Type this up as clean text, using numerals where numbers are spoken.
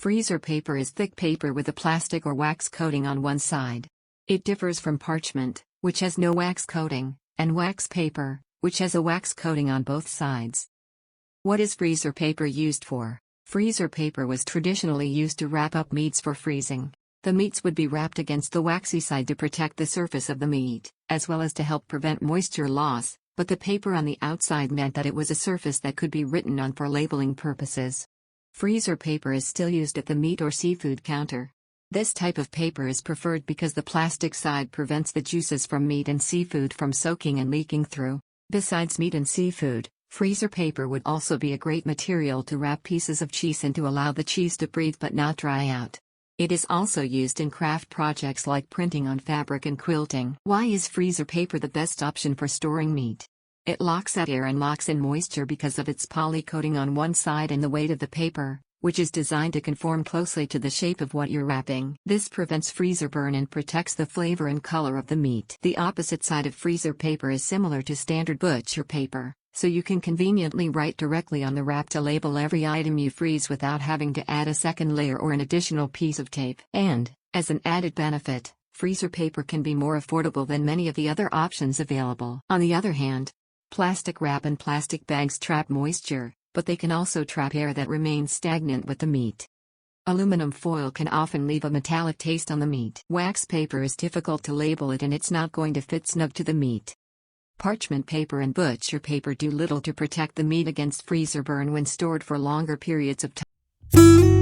Freezer paper is thick paper with a plastic or wax coating on one side. It differs from parchment, which has no wax coating, and wax paper, which has a wax coating on both sides. What is freezer paper used for? Freezer paper was traditionally used to wrap up meats for freezing. The meats would be wrapped against the waxy side to protect the surface of the meat, as well as to help prevent moisture loss, but the paper on the outside meant that it was a surface that could be written on for labeling purposes. Freezer paper is still used at the meat or seafood counter. This type of paper is preferred because the plastic side prevents the juices from meat and seafood from soaking and leaking through. Besides meat and seafood, freezer paper would also be a great material to wrap pieces of cheese in to allow the cheese to breathe but not dry out. It is also used in craft projects like printing on fabric and quilting. Why is freezer paper the best option for storing meat? It locks out air and locks in moisture because of its poly coating on one side and the weight of the paper, which is designed to conform closely to the shape of what you're wrapping. This prevents freezer burn and protects the flavor and color of the meat. The opposite side of freezer paper is similar to standard butcher paper, so you can conveniently write directly on the wrap to label every item you freeze without having to add a second layer or an additional piece of tape. And, as an added benefit, freezer paper can be more affordable than many of the other options available. On the other hand, plastic wrap and plastic bags trap moisture, but they can also trap air that remains stagnant with the meat. Aluminum foil can often leave a metallic taste on the meat. Wax paper is difficult to label it and it's not going to fit snug to the meat. Parchment paper and butcher paper do little to protect the meat against freezer burn when stored for longer periods of time.